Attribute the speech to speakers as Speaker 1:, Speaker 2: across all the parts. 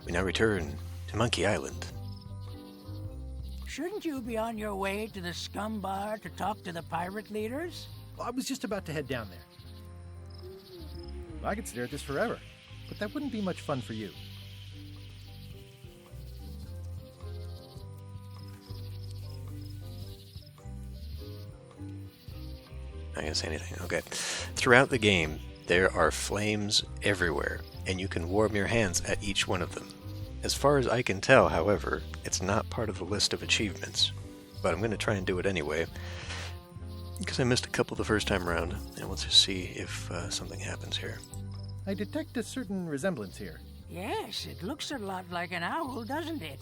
Speaker 1: We now return to Monkey Island.
Speaker 2: Shouldn't you be on your way to the scum bar to talk to the pirate leaders?
Speaker 3: Well, I was just about to head down there. I could stare at this forever, but that wouldn't be much fun for you.
Speaker 1: Not gonna say anything. Okay. Throughout the game, there are flames everywhere, and you can warm your hands at each one of them. As far as I can tell, however, it's not part of the list of achievements, but I'm going to try and do it anyway, because I missed a couple the first time around, and let's just see if something happens here.
Speaker 3: I detect a certain resemblance here.
Speaker 2: Yes, it looks a lot like an owl, doesn't it?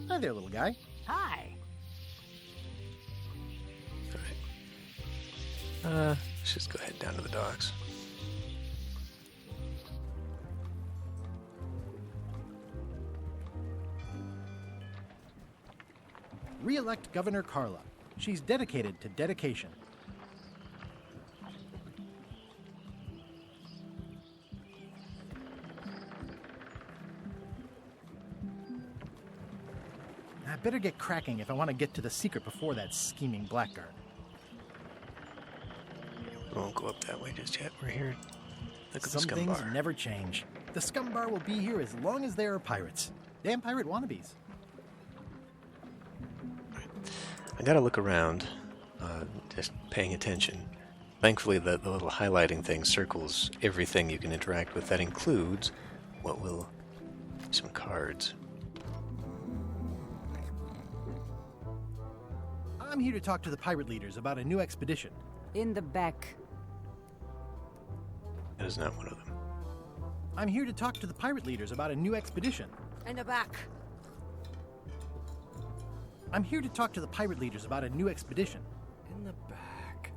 Speaker 3: Hi there, little guy.
Speaker 2: Hi.
Speaker 1: Alright. Let's just go ahead down to the docks.
Speaker 3: Re-elect Governor Carla. She's dedicated to dedication. I better get cracking if I want to get to the secret before that scheming blackguard.
Speaker 1: We won't go up that way just yet. We're here. Look at the
Speaker 3: Some
Speaker 1: scum
Speaker 3: things
Speaker 1: bar.
Speaker 3: never change. The scum bar will be here as long as there are pirates. Damn pirate wannabes.
Speaker 1: I gotta look around, just paying attention. Thankfully, the little highlighting thing circles everything you can interact with. That includes what will some cards.
Speaker 3: I'm here to talk to the pirate leaders about a new expedition.
Speaker 4: In the back.
Speaker 1: That is not one of them.
Speaker 3: I'm here to talk to the pirate leaders about a new expedition.
Speaker 4: In the back.
Speaker 3: I'm here to talk to the pirate leaders about a new expedition.
Speaker 5: In the back.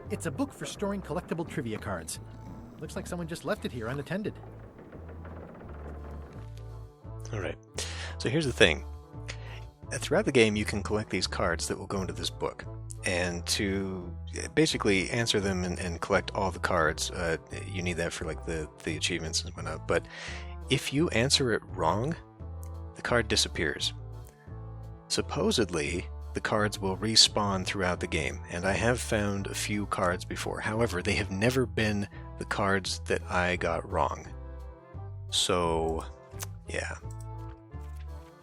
Speaker 3: It's a book for storing collectible trivia cards. Looks like someone just left it here unattended.
Speaker 1: Alright, so here's the thing. Throughout the game, you can collect these cards that will go into this book. And to basically answer them and collect all the cards, you need that for like the achievements and whatnot. But if you answer it wrong, the card disappears. Supposedly, the cards will respawn throughout the game, and I have found a few cards before. However, they have never been the cards that I got wrong. So, yeah.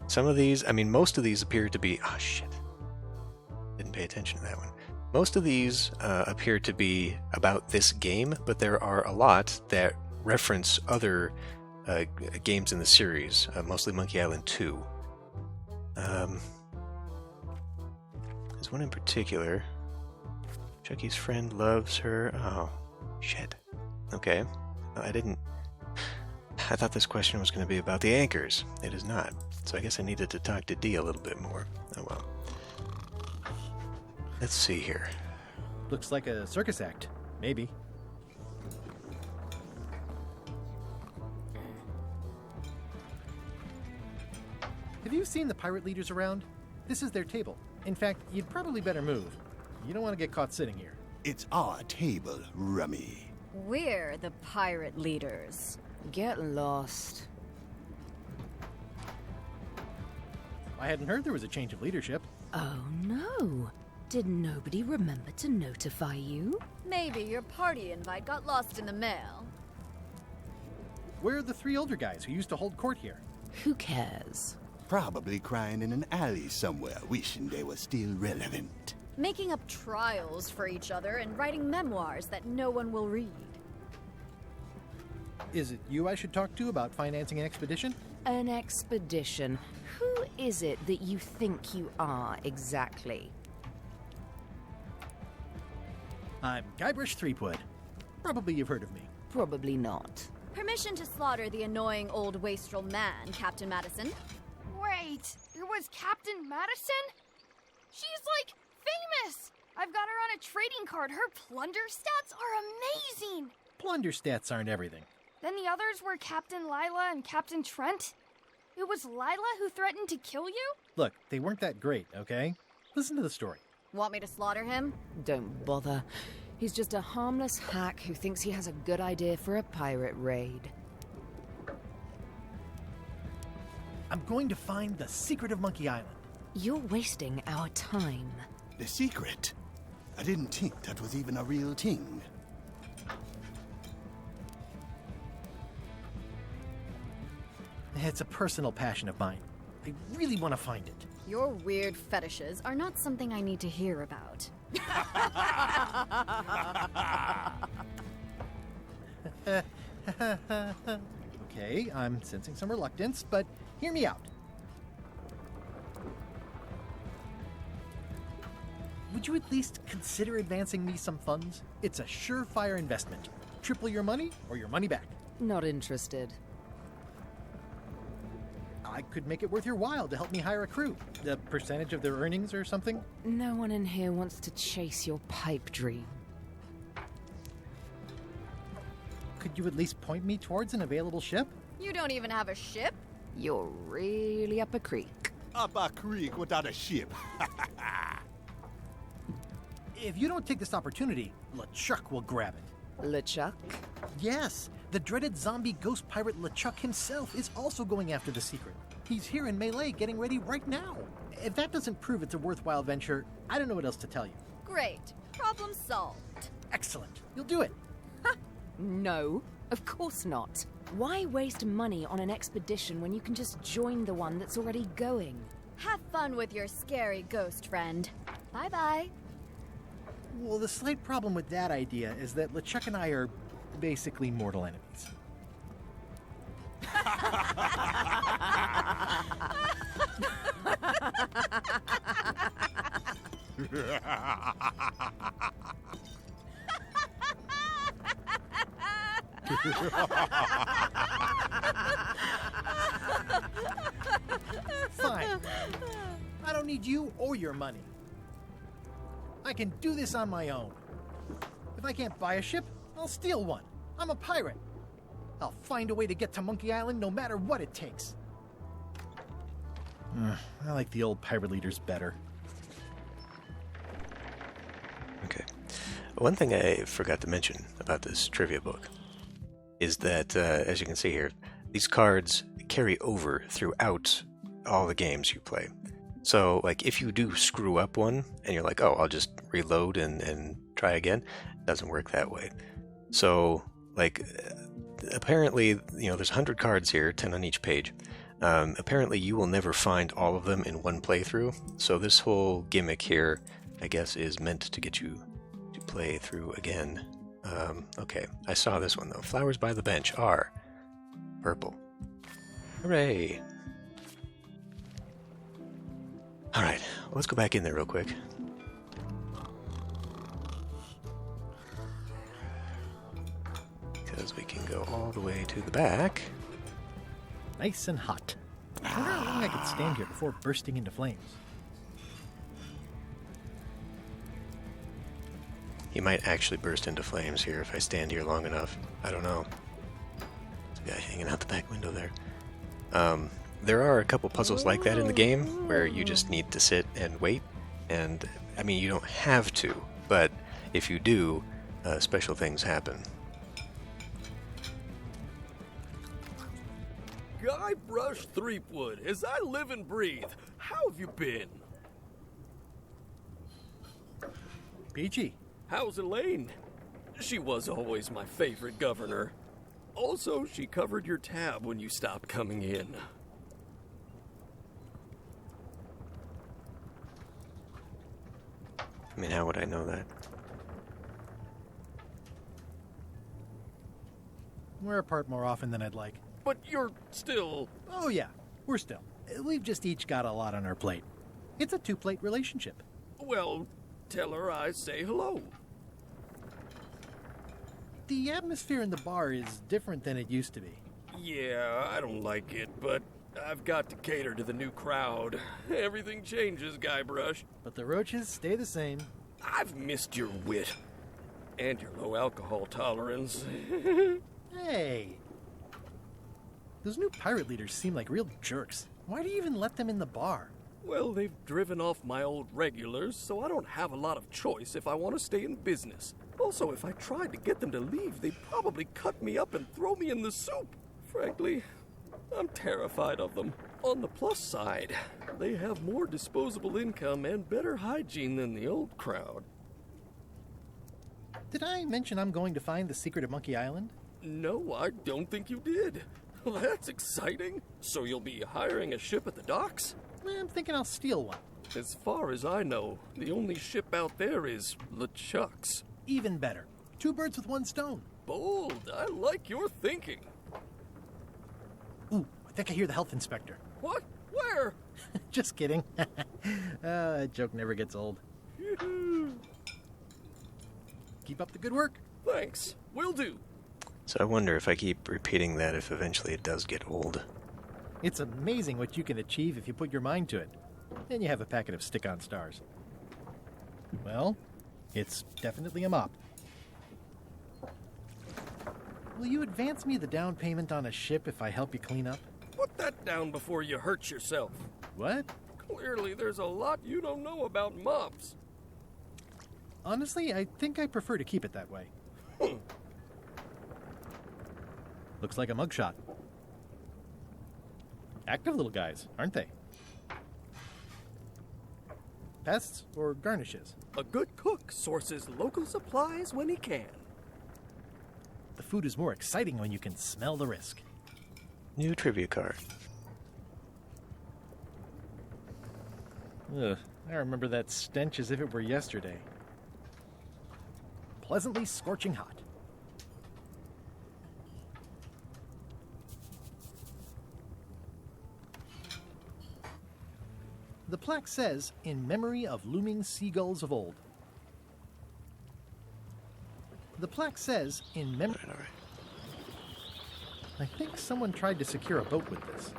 Speaker 1: Some of these, I mean, most of these appear to be... Oh, shit. Didn't pay attention to that one. Most of these appear to be about this game, but there are a lot that reference other games in the series, mostly Monkey Island 2. There's one in particular. Chucky's friend loves her. Oh, shit. Okay. I thought this question was going to be about the anchors. It is not. So I guess I needed to talk to Dee a little bit more. Oh well. Let's see here.
Speaker 3: Looks like a circus act. Maybe. Have you seen the pirate leaders around? This is their table. In fact, you'd probably better move. You don't want to get caught sitting here.
Speaker 6: It's our table, Rummy.
Speaker 7: We're the pirate leaders.
Speaker 4: Get lost.
Speaker 3: I hadn't heard there was a change of leadership.
Speaker 4: Oh no. Did nobody remember to notify you?
Speaker 7: Maybe your party invite got lost in the mail.
Speaker 3: Where are the three older guys who used to hold court here?
Speaker 4: Who cares?
Speaker 6: Probably crying in an alley somewhere, wishing they were still relevant.
Speaker 7: Making up trials for each other and writing memoirs that no one will read.
Speaker 3: Is it you I should talk to about financing an expedition?
Speaker 4: An expedition. Who is it that you think you are exactly?
Speaker 3: I'm Guybrush Threepwood. Probably you've heard of me.
Speaker 4: Probably not.
Speaker 7: Permission to slaughter the annoying old wastrel man, Captain Madison.
Speaker 8: Wait, it was Captain Madison? She's like famous! I've got her on a trading card. Her plunder stats are amazing!
Speaker 3: Plunder stats aren't everything.
Speaker 8: Then the others were Captain Lila and Captain Trent. It was Lila who threatened to kill you?
Speaker 3: Look, they weren't that great, okay? Listen to the story.
Speaker 7: Want me to slaughter him?
Speaker 4: Don't bother. He's just a harmless hack who thinks he has a good idea for a pirate raid.
Speaker 3: I'm going to find the secret of Monkey Island.
Speaker 4: You're wasting our time.
Speaker 6: The secret? I didn't think that was even a real thing.
Speaker 3: It's a personal passion of mine. I really want to find it.
Speaker 7: Your weird fetishes are not something I need to hear about.
Speaker 3: Okay, I'm sensing some reluctance, but hear me out. Would you at least consider advancing me some funds? It's a surefire investment. Triple your money or your money back.
Speaker 4: Not interested.
Speaker 3: I could make it worth your while to help me hire a crew. The percentage of their earnings or something?
Speaker 4: No one in here wants to chase your pipe dream.
Speaker 3: Could you at least point me towards an available ship?
Speaker 7: You don't even have a ship?
Speaker 4: You're really up a creek.
Speaker 6: Up a creek without a ship.
Speaker 3: If you don't take this opportunity, LeChuck will grab it.
Speaker 4: LeChuck?
Speaker 3: Yes, the dreaded zombie ghost pirate LeChuck himself is also going after the secret. He's here in Melee getting ready right now. If that doesn't prove it's a worthwhile venture, I don't know what else to tell you.
Speaker 7: Great. Problem solved.
Speaker 3: Excellent. You'll do it.
Speaker 4: No, of course not. Why waste money on an expedition when you can just join the one that's already going?
Speaker 7: Have fun with your scary ghost friend. Bye-bye.
Speaker 3: Well, the slight problem with that idea is that LeChuck and I are basically mortal enemies. Fine. I don't need you or your money. I can do this on my own. If I can't buy a ship, I'll steal one. I'm a pirate. I'll find a way to get to Monkey Island no matter what it takes. I like the old pirate leaders better.
Speaker 1: Okay. One thing I forgot to mention about this trivia book is that, as you can see here, these cards carry over throughout all the games you play. So, like, if you do screw up one, and you're like, oh, I'll just reload and try again, it doesn't work that way. So, like, apparently, you know, there's 100 cards here, 10 on each page. Apparently, you will never find all of them in one playthrough. So this whole gimmick here, I guess, is meant to get you to play through again. Okay, I saw this one, though. Flowers by the bench are purple. Hooray! Alright, let's go back in there real quick. Because we can go all the way to the back.
Speaker 3: Nice and hot. I wonder how long I could stand here before bursting into flames.
Speaker 1: He might actually burst into flames here if I stand here long enough. I don't know. There's a guy hanging out the back window there. There are a couple puzzles like that in the game where you just need to sit and wait. And, I mean, you don't have to, but if you do, special things happen.
Speaker 5: Guybrush Threepwood, as I live and breathe, how have you been?
Speaker 3: Peachy.
Speaker 5: How's Elaine? She was always my favorite governor. Also, she covered your tab when you stopped coming in.
Speaker 1: I mean, how would I know that?
Speaker 3: We're apart more often than I'd like.
Speaker 5: But you're still...
Speaker 3: Oh yeah, we're still. We've just each got a lot on our plate. It's a two-plate relationship.
Speaker 5: Well, tell her I say hello.
Speaker 3: The atmosphere in the bar is different than it used to be.
Speaker 5: Yeah, I don't like it, but I've got to cater to the new crowd. Everything changes, Guybrush.
Speaker 3: But the roaches stay the same.
Speaker 5: I've missed your wit. And your low alcohol tolerance.
Speaker 3: Hey! Those new pirate leaders seem like real jerks. Why do you even let them in the bar?
Speaker 5: Well, they've driven off my old regulars, so I don't have a lot of choice if I want to stay in business. Also, if I tried to get them to leave, they'd probably cut me up and throw me in the soup. Frankly, I'm terrified of them. On the plus side, they have more disposable income and better hygiene than the old crowd.
Speaker 3: Did I mention I'm going to find the secret of Monkey Island?
Speaker 5: No, I don't think you did. Well, that's exciting. So you'll be hiring a ship at the docks?
Speaker 3: I'm thinking I'll steal one.
Speaker 5: As far as I know, the only ship out there is LeChuck's.
Speaker 3: Even better. 2 birds with 1 stone.
Speaker 5: Bold. I like your thinking.
Speaker 3: Ooh, I think I hear the health inspector.
Speaker 5: What? Where?
Speaker 3: Just kidding. That joke never gets old. Keep up the good work.
Speaker 5: Thanks. Will do.
Speaker 1: So I wonder if I keep repeating that if eventually it does get old.
Speaker 3: It's amazing what you can achieve if you put your mind to it. Then you have a packet of stick-on stars. Well, it's definitely a mop. Will you advance me the down payment on a ship if I help you clean up?
Speaker 5: Put that down before you hurt yourself.
Speaker 3: What?
Speaker 5: Clearly, there's a lot you don't know about mops.
Speaker 3: Honestly, I think I prefer to keep it that way. Looks like a mugshot. Active little guys, aren't they? Pests or garnishes?
Speaker 5: A good cook sources local supplies when he can.
Speaker 3: The food is more exciting when you can smell the risk.
Speaker 1: New trivia card.
Speaker 3: Ugh, I remember that stench as if it were yesterday. Pleasantly scorching hot. The plaque says, "In memory of looming seagulls of old." The plaque says, "In memory..."
Speaker 1: All right.
Speaker 3: I think someone tried to secure a boat with this.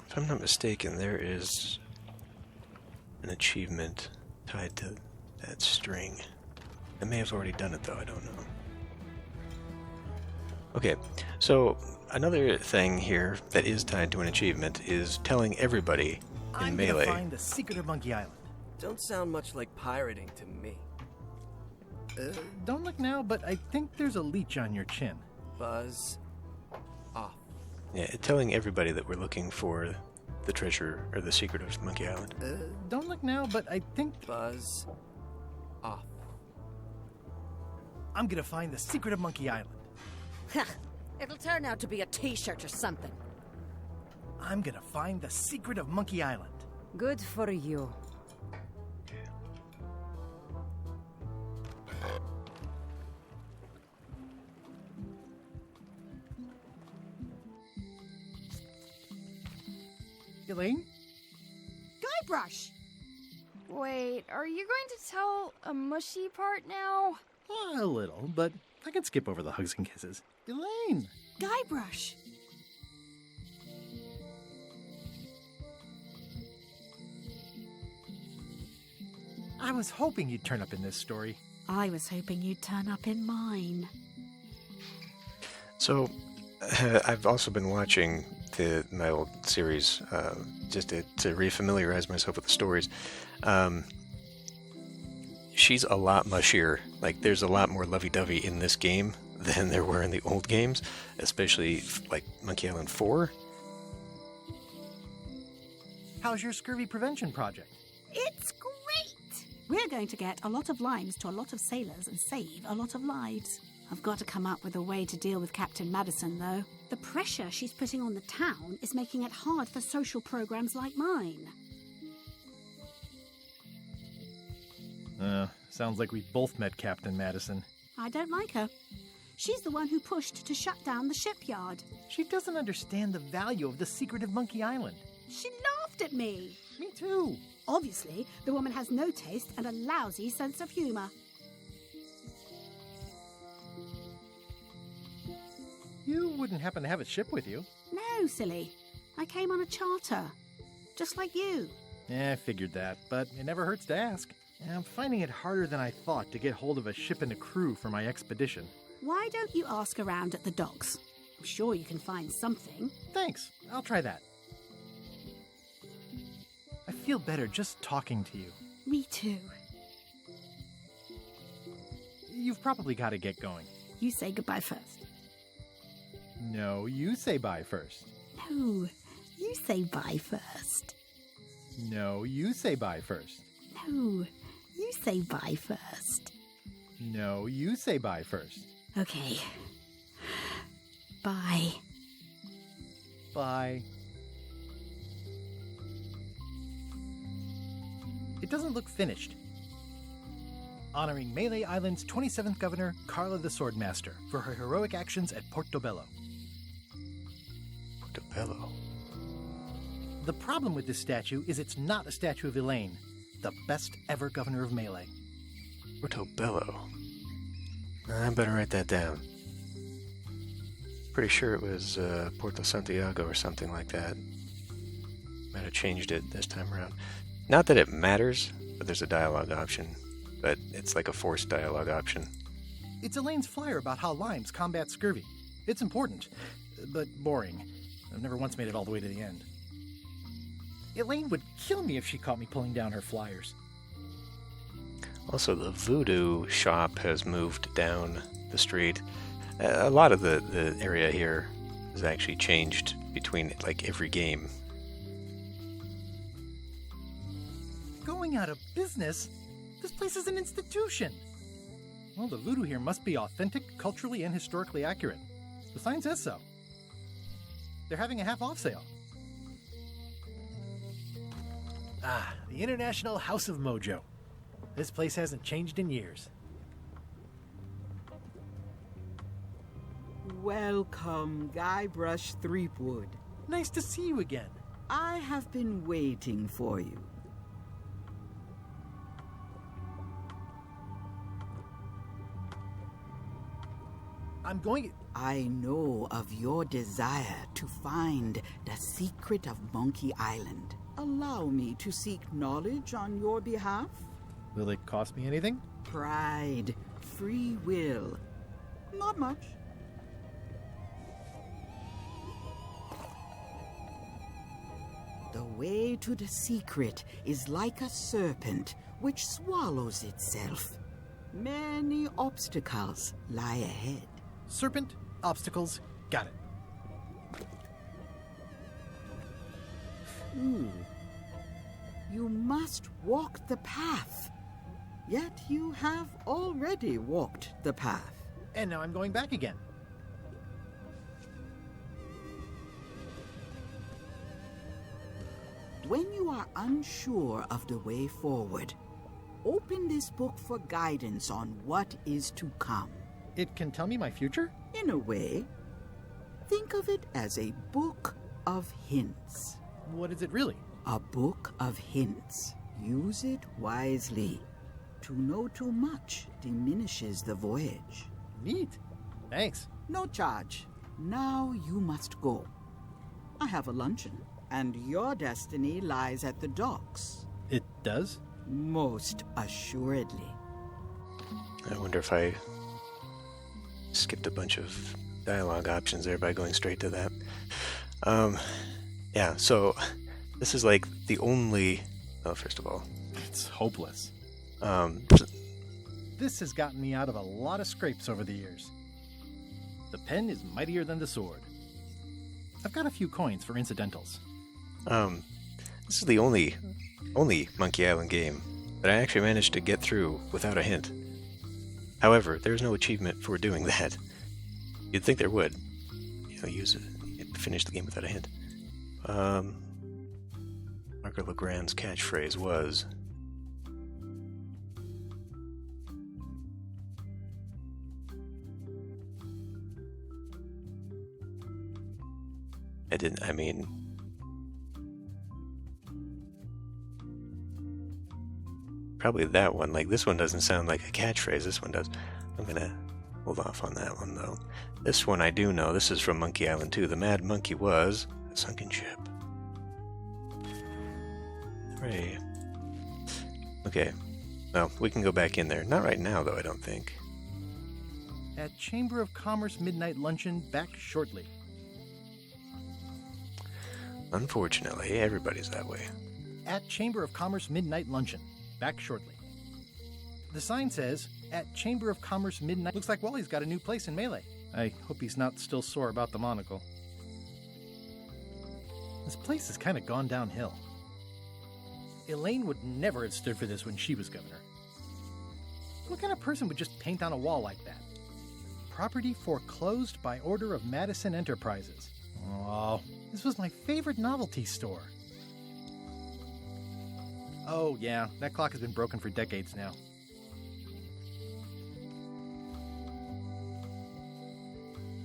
Speaker 1: If I'm not mistaken, there is an achievement tied to that string. I may have already done it, though. I don't know. Okay, so another thing here that is tied to an achievement is telling everybody in
Speaker 3: I'm
Speaker 1: Melee.
Speaker 3: gonna find the secret of Monkey Island.
Speaker 5: Don't sound much like pirating to me.
Speaker 3: Don't look now, but I think there's a leech on your chin.
Speaker 5: Buzz off.
Speaker 1: Yeah, telling everybody that we're looking for the treasure or the secret of Monkey Island.
Speaker 3: Don't look now, but I think
Speaker 5: Buzz off.
Speaker 3: I'm gonna find the secret of Monkey Island.
Speaker 4: It'll turn out to be a t-shirt or something.
Speaker 3: I'm gonna find the secret of Monkey Island.
Speaker 4: Good for you.
Speaker 3: Elaine?
Speaker 8: Guybrush! Wait, are you going to tell a mushy part now?
Speaker 3: A little, but I can skip over the hugs and kisses. Elaine!
Speaker 8: Guybrush!
Speaker 3: I was hoping you'd turn up in this story.
Speaker 9: I was hoping you'd turn up in mine.
Speaker 1: So, I've also been watching my old series just to refamiliarize myself with the stories. She's a lot mushier. Like, there's a lot more lovey-dovey in this game than there were in the old games, especially like Monkey Island 4.
Speaker 3: How's your scurvy prevention project?
Speaker 9: It's great! We're going to get a lot of limes to a lot of sailors and save a lot of lives. I've got to come up with a way to deal with Captain Madison, though. The pressure she's putting on the town is making it hard for social programs like mine.
Speaker 3: Sounds like we both met Captain Madison.
Speaker 9: I don't like her. She's the one who pushed to shut down the shipyard.
Speaker 3: She doesn't understand the value of the secret of Monkey Island.
Speaker 9: She laughed at me.
Speaker 3: Me too.
Speaker 9: Obviously, the woman has no taste and a lousy sense of humour.
Speaker 3: You wouldn't happen to have a ship with you.
Speaker 9: No, silly. I came on a charter. Just like you.
Speaker 3: I figured that, but it never hurts to ask. I'm finding it harder than I thought to get hold of a ship and a crew for my expedition.
Speaker 9: Why don't you ask around at the docks? I'm sure you can find something.
Speaker 3: Thanks. I'll try that. I feel feel better just talking to you.
Speaker 9: Me too.
Speaker 3: You've probably got to get going.
Speaker 9: You say goodbye first.
Speaker 3: No, you say bye first.
Speaker 9: No, you say bye first.
Speaker 3: No, you say bye first.
Speaker 9: No, you say bye first.
Speaker 3: No, you say bye first.
Speaker 9: Okay. Bye.
Speaker 3: Bye. It doesn't look finished. Honoring Melee Island's 27th Governor, Carla the Swordmaster, for her heroic actions at Portobello.
Speaker 1: Portobello?
Speaker 3: The problem with this statue is it's not a statue of Elaine, the best ever governor of Melee.
Speaker 1: Portobello? I better write that down. Pretty sure it was Porto Santiago or something like that. Might have changed it this time around. Not that it matters, but there's a dialogue option. But it's like a forced dialogue option.
Speaker 3: It's Elaine's flyer about how limes combat scurvy. It's important, but boring. I've never once made it all the way to the end. Elaine would kill me if she caught me pulling down her flyers.
Speaker 1: Also, the voodoo shop has moved down the street. A lot of the area here has actually changed between like every game.
Speaker 3: Going out of business? This place is an institution. Well, the voodoo here must be authentic, culturally and historically accurate. The sign says so. They're having a half-off sale. Ah, the International House of Mojo. This place hasn't changed in years.
Speaker 10: Welcome, Guybrush Threepwood.
Speaker 3: Nice to see you again.
Speaker 10: I have been waiting for you. I know of your desire to find the secret of Monkey Island. Allow me to seek knowledge on your behalf.
Speaker 3: Will it cost me anything?
Speaker 10: Pride, free will. Not much. The way to the secret is like a serpent which swallows itself. Many obstacles lie ahead.
Speaker 3: Serpent, obstacles, got it.
Speaker 10: You must walk the path. Yet you have already walked the path.
Speaker 3: And now I'm going back again.
Speaker 10: When you are unsure of the way forward, open this book for guidance on what is to come.
Speaker 3: It can tell me my future?
Speaker 10: In a way. Think of it as a book of hints.
Speaker 3: What is it really?
Speaker 10: A book of hints. Use it wisely. To know too much diminishes the voyage.
Speaker 3: Neat. Thanks.
Speaker 10: No charge. Now you must go. I have a luncheon, and your destiny lies at the docks.
Speaker 3: It does?
Speaker 10: Most assuredly.
Speaker 1: I wonder if I skipped a bunch of dialogue options there by going straight to that. Yeah, so this is like the only... Oh, first of all...
Speaker 3: It's hopeless. This has gotten me out of a lot of scrapes over the years. The pen is mightier than the sword. I've got a few coins for incidentals.
Speaker 1: This is the only Monkey Island game that I actually managed to get through without a hint. However, there's no achievement for doing that. You'd think there would. You know, use it, finish the game without a hint. Marco Legrand's catchphrase was... probably that one. Like, this one doesn't sound like a catchphrase. This one does. I'm gonna hold off on that one, though. This one I do know. This is from Monkey Island 2. The Mad Monkey was a sunken ship. Hooray. Okay. Well, we can go back in there. Not right now, though, I don't think.
Speaker 3: At Chamber of Commerce Midnight Luncheon, back shortly.
Speaker 1: Unfortunately, everybody's that way.
Speaker 3: at Chamber of Commerce Midnight Luncheon. Back shortly. The sign says, at Chamber of Commerce Midnight. Looks like Wally's got a new place in Melee. I hope he's not still sore about the monocle. This place has kind of gone downhill. Elaine would never have stood for this when she was governor. What kind of person would just paint on a wall like that? Property foreclosed by order of Madison Enterprises. Oh, this was my favorite novelty store. Oh yeah, that clock has been broken for decades now.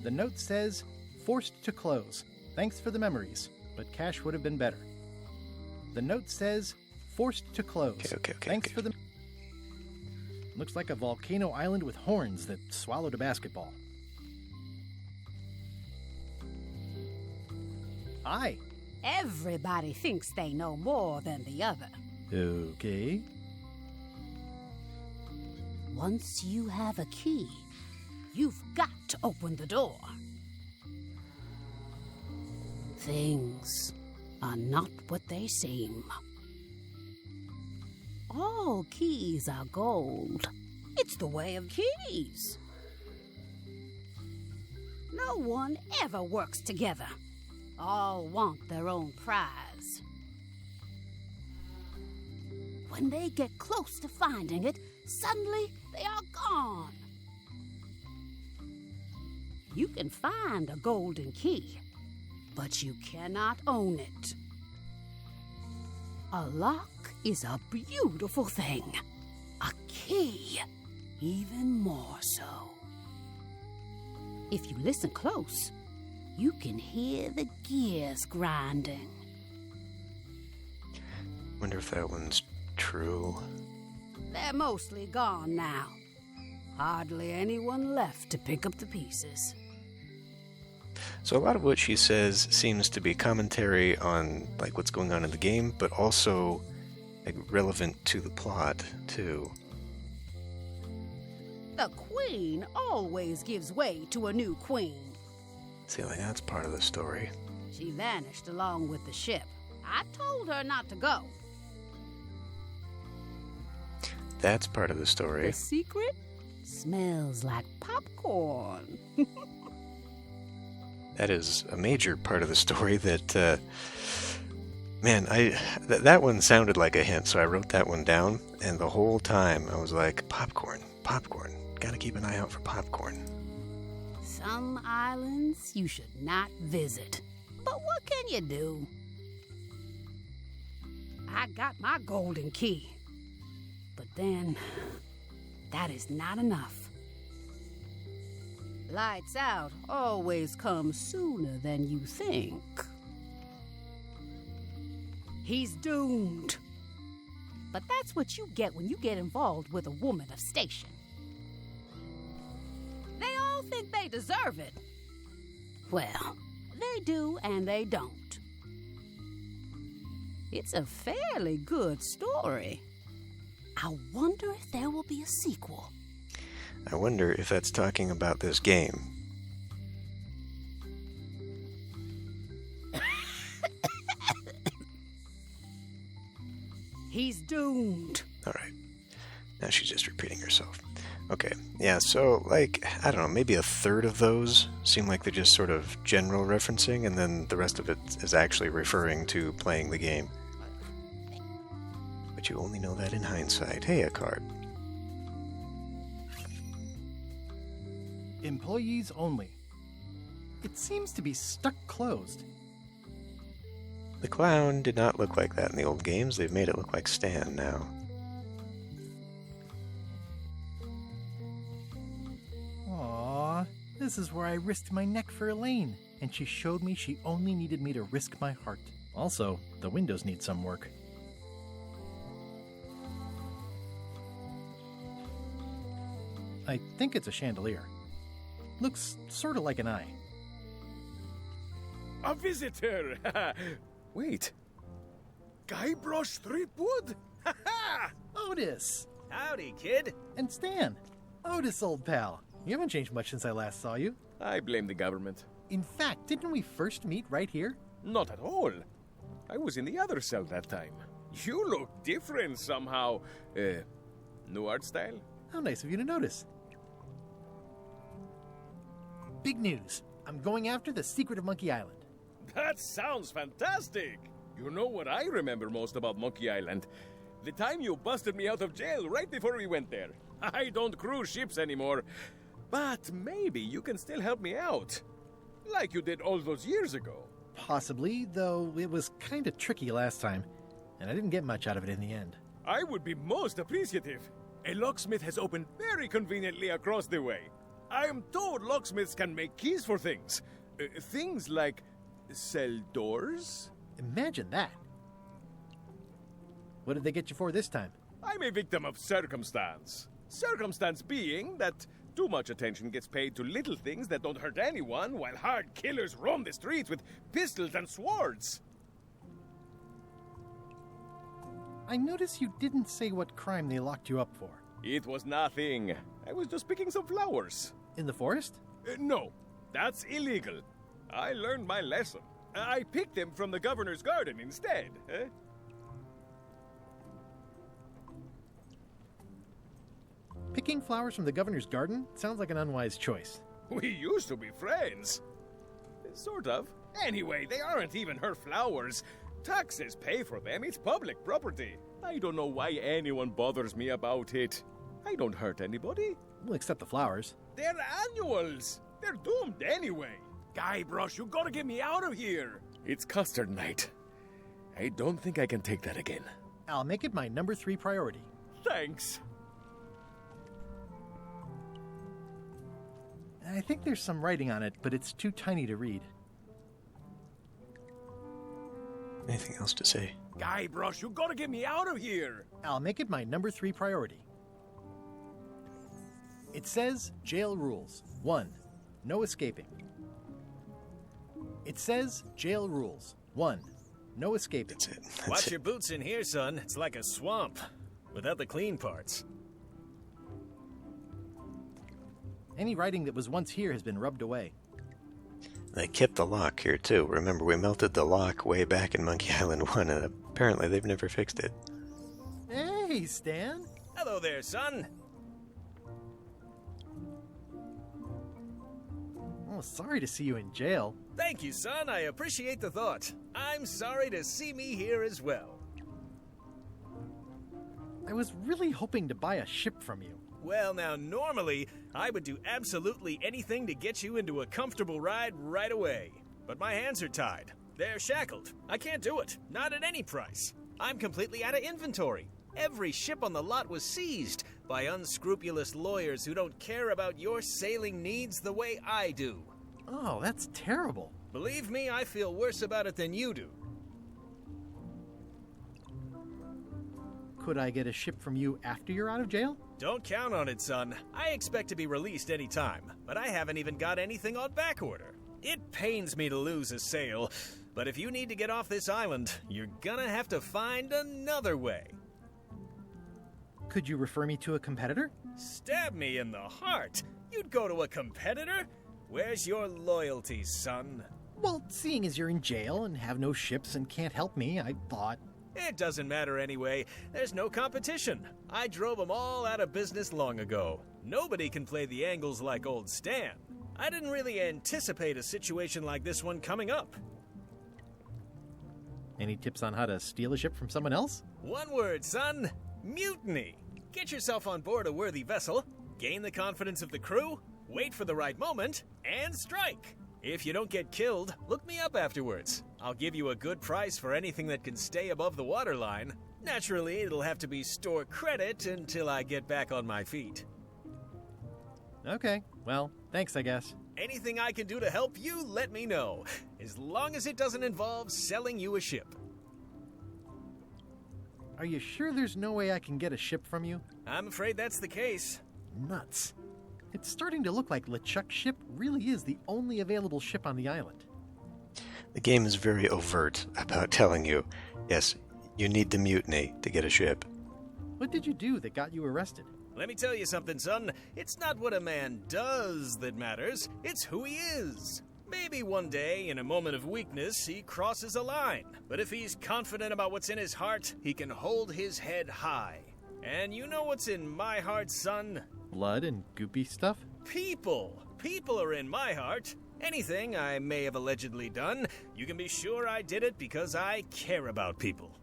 Speaker 3: The note says, forced to close. Thanks for the memories, but cash would have been better. The note says, forced to close. Thanks for the... Looks like a volcano island with horns that swallowed a basketball. Hi.
Speaker 9: Everybody thinks they know more than the other.
Speaker 3: Okay.
Speaker 9: Once you have a key, you've got to open the door. Things are not what they seem. All keys are gold. It's the way of keys. No one ever works together. All want their own prize. When they get close to finding it, suddenly they are gone. You can find a golden key, but you cannot own it. A lock is a beautiful thing. A key, even more so. If you listen close, you can hear the gears grinding.
Speaker 1: Wonder if that one's true.
Speaker 9: They're mostly gone now. Hardly anyone left to pick up the pieces.
Speaker 1: So a lot of what she says seems to be commentary on like what's going on in the game, but also like relevant to the plot too.
Speaker 9: The queen always gives way to a new queen.
Speaker 1: See, like that's part of the story.
Speaker 9: She vanished along with the ship. I told her not to go.
Speaker 1: That's part of the story.
Speaker 9: The secret smells like popcorn.
Speaker 1: That is a major part of the story that, man, that one sounded like a hint, so I wrote that one down, and the whole time I was like, popcorn, gotta keep an eye out for popcorn.
Speaker 9: Some islands you should not visit, but what can you do? I got my golden key, but then that is not enough. Lights out always comes sooner than you think. He's doomed. But that's what you get when you get involved with a woman of station. They all think they deserve it. Well, they do and they don't. It's a fairly good story. I wonder if there will be a sequel.
Speaker 1: I wonder if that's talking about this game.
Speaker 9: He's doomed.
Speaker 1: Alright. Now she's just repeating herself. Okay. Yeah, so, like, I don't know, maybe a third of those seem like they're just sort of general referencing, and then the rest of it is actually referring to playing the game. But you only know that in hindsight. Hey, a card.
Speaker 3: Employees only. It seems to be stuck closed.
Speaker 1: The clown did not look like that in the old games. They've made it look like Stan now.
Speaker 3: Aww, this is where I risked my neck for Elaine, and she showed me she only needed me to risk my heart. Also, the windows need some work. I think it's a chandelier. Looks sort of like an eye.
Speaker 11: A visitor! Wait. Guybrush Threepwood?
Speaker 3: Otis!
Speaker 11: Howdy, kid.
Speaker 3: And Stan. Otis, old pal. You haven't changed much since I last saw you.
Speaker 11: I blame the government.
Speaker 3: In fact, didn't we first meet right here?
Speaker 11: Not at all. I was in the other cell that time. You look different somehow. New art style?
Speaker 3: How nice of you to notice. Big news. I'm going after the secret of Monkey Island.
Speaker 11: That sounds fantastic! You know what I remember most about Monkey Island? The time you busted me out of jail right before we went there. I don't cruise ships anymore. But maybe you can still help me out. Like you did all those years ago.
Speaker 3: Possibly, though it was kind of tricky last time, and I didn't get much out of it in the end.
Speaker 11: I would be most appreciative. A locksmith has opened very conveniently across the way. I am told locksmiths can make keys for things. Things like cell doors?
Speaker 3: Imagine that. What did they get you for this time?
Speaker 11: I'm a victim of circumstance. Circumstance being that too much attention gets paid to little things that don't hurt anyone, while hard killers roam the streets with pistols and swords.
Speaker 3: I notice you didn't say what crime they locked you up for.
Speaker 11: It was nothing. I was just picking some flowers.
Speaker 3: In the forest?
Speaker 11: No, that's illegal. I learned my lesson. I picked them from the governor's garden instead.
Speaker 3: Picking flowers from the governor's garden sounds like an unwise choice.
Speaker 11: We used to be friends. Sort of. Anyway, they aren't even her flowers. Taxes pay for them. It's public property. I don't know why anyone bothers me about it. I don't hurt anybody.
Speaker 3: Well, except the flowers.
Speaker 11: They're annuals. They're doomed anyway. Guybrush, you gotta get me out of here. It's custard night. I don't think I can take that again.
Speaker 3: I'll make it my number 3 priority.
Speaker 11: Thanks.
Speaker 3: I think there's some writing on it, but it's too tiny to read.
Speaker 1: Anything else to say?
Speaker 11: Guybrush, you gotta get me out of here.
Speaker 3: I'll make it my number 3 priority. It says jail rules. 1. No escaping. It says jail rules. 1. No escaping.
Speaker 1: That's it.
Speaker 12: Watch your boots in here, son. It's like a swamp. Without the clean parts.
Speaker 3: Any writing that was once here has been rubbed away.
Speaker 1: They kept the lock here, too. Remember, we melted the lock way back in Monkey Island 1, and apparently they've never fixed it.
Speaker 3: Hey, Stan!
Speaker 12: Hello there, son.
Speaker 3: Oh, sorry to see you in jail.
Speaker 12: Thank you, son. I appreciate the thought. I'm sorry to see me here as well.
Speaker 3: I was really hoping to buy a ship from you.
Speaker 12: Well, now, normally, I would do absolutely anything to get you into a comfortable ride right away. But my hands are tied. They're shackled. I can't do it. Not at any price. I'm completely out of inventory. Every ship on the lot was seized by unscrupulous lawyers who don't care about your sailing needs the way I do.
Speaker 3: Oh, that's terrible.
Speaker 12: Believe me, I feel worse about it than you do.
Speaker 3: Could I get a ship from you after you're out of jail?
Speaker 12: Don't count on it, son. I expect to be released any time, but I haven't even got anything on back order. It pains me to lose a sale, but if you need to get off this island, you're gonna have to find another way.
Speaker 3: Could you refer me to a competitor?
Speaker 12: Stab me in the heart. You'd go to a competitor? Where's your loyalty, son?
Speaker 3: Well, seeing as you're in jail and have no ships and can't help me, I thought...
Speaker 12: It doesn't matter anyway. There's no competition. I drove them all out of business long ago. Nobody can play the angles like old Stan. I didn't really anticipate a situation like this one coming up.
Speaker 3: Any tips on how to steal a ship from someone else?
Speaker 12: One word, son. Mutiny. Get yourself on board a worthy vessel, gain the confidence of the crew, wait for the right moment, and strike. If you don't get killed, look me up afterwards. I'll give you a good price for anything that can stay above the waterline. Naturally, it'll have to be store credit until I get back on my feet.
Speaker 3: Okay, well, thanks, I guess.
Speaker 12: Anything I can do to help you, let me know. As long as it doesn't involve selling you a ship.
Speaker 3: Are you sure there's no way I can get a ship from you?
Speaker 12: I'm afraid that's the case.
Speaker 3: Nuts. It's starting to look like LeChuck's ship really is the only available ship on the island.
Speaker 1: The game is very overt about telling you, yes, you need to mutiny to get a ship.
Speaker 3: What did you do that got you arrested?
Speaker 12: Let me tell you something, son. It's not what a man does that matters. It's who he is. Maybe one day, in a moment of weakness, he crosses a line. But if he's confident about what's in his heart, he can hold his head high. And you know what's in my heart, son?
Speaker 3: Blood and goopy stuff?
Speaker 12: People! People are in my heart. Anything I may have allegedly done, you can be sure I did it because I care about people.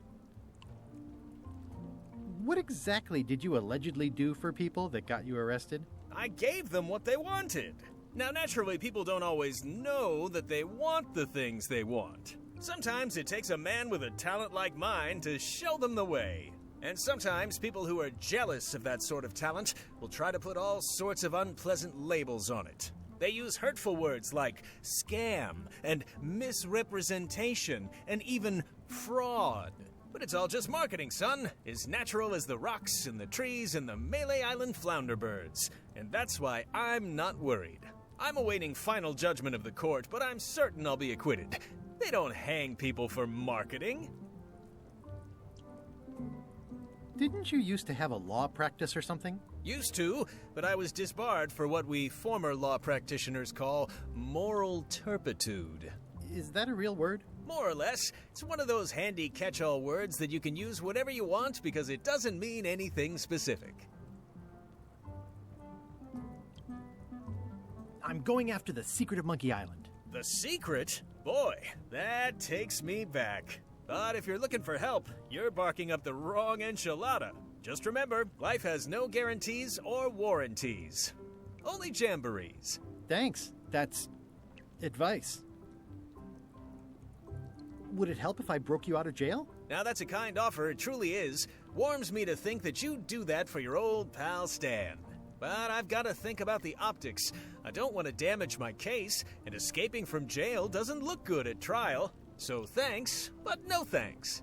Speaker 3: What exactly did you allegedly do for people that got you arrested?
Speaker 12: I gave them what they wanted. Now, naturally, people don't always know that they want the things they want. Sometimes it takes a man with a talent like mine to show them the way. And sometimes people who are jealous of that sort of talent will try to put all sorts of unpleasant labels on it. They use hurtful words like scam and misrepresentation and even fraud. But it's all just marketing, son. As natural as the rocks and the trees and the Malay Island flounder birds. And that's why I'm not worried. I'm awaiting final judgment of the court, but I'm certain I'll be acquitted. They don't hang people for marketing.
Speaker 3: Didn't you used to have a law practice or something?
Speaker 12: Used to, but I was disbarred for what we former law practitioners call moral turpitude.
Speaker 3: Is that a real word?
Speaker 12: More or less. It's one of those handy catch-all words that you can use whatever you want because it doesn't mean anything specific.
Speaker 3: I'm going after the secret of Monkey Island.
Speaker 12: The secret? Boy, that takes me back. But if you're looking for help, you're barking up the wrong enchilada. Just remember, life has no guarantees or warranties. Only jamborees.
Speaker 3: Thanks. That's advice. Would it help if I broke you out of jail?
Speaker 12: Now that's a kind offer, it truly is. Warms me to think that you'd do that for your old pal Stan. But I've got to think about the optics. I don't want to damage my case, and escaping from jail doesn't look good at trial. So thanks, but no thanks.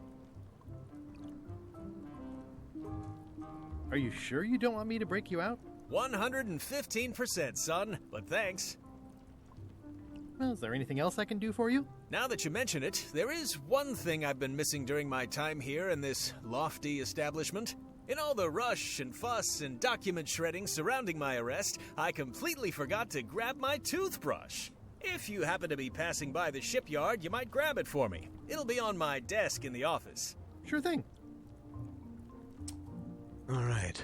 Speaker 3: Are you sure you don't want me to break you out?
Speaker 12: 115%, son, but thanks.
Speaker 3: Well, is there anything else I can do for you?
Speaker 12: Now that you mention it, there is one thing I've been missing during my time here in this lofty establishment. In all the rush and fuss and document shredding surrounding my arrest, I completely forgot to grab my toothbrush. If you happen to be passing by the shipyard, you might grab it for me. It'll be on my desk in the office.
Speaker 3: Sure thing.
Speaker 1: All right.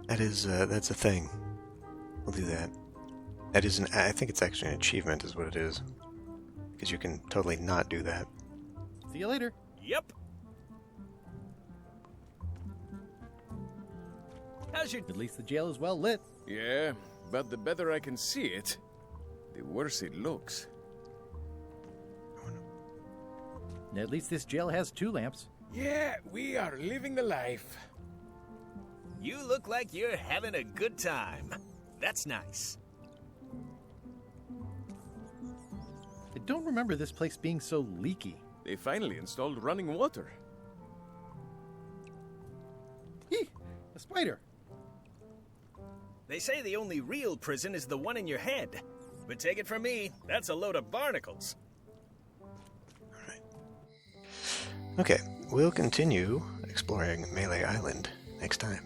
Speaker 1: That's a thing. We'll do that. That is I think it's actually an achievement is what it is. Because you can totally not do that.
Speaker 3: See you later.
Speaker 12: Yep.
Speaker 3: At least the jail is well lit.
Speaker 11: Yeah, but the better I can see it, the worse it looks.
Speaker 3: At least this jail has 2 lamps.
Speaker 11: Yeah, we are living the life.
Speaker 12: You look like you're having a good time. That's nice.
Speaker 3: I don't remember this place being so leaky.
Speaker 11: They finally installed running water.
Speaker 3: Eek! A spider!
Speaker 12: They say the only real prison is the one in your head. But take it from me, that's a load of barnacles.
Speaker 1: Alright. Okay, we'll continue exploring Malay Island next time.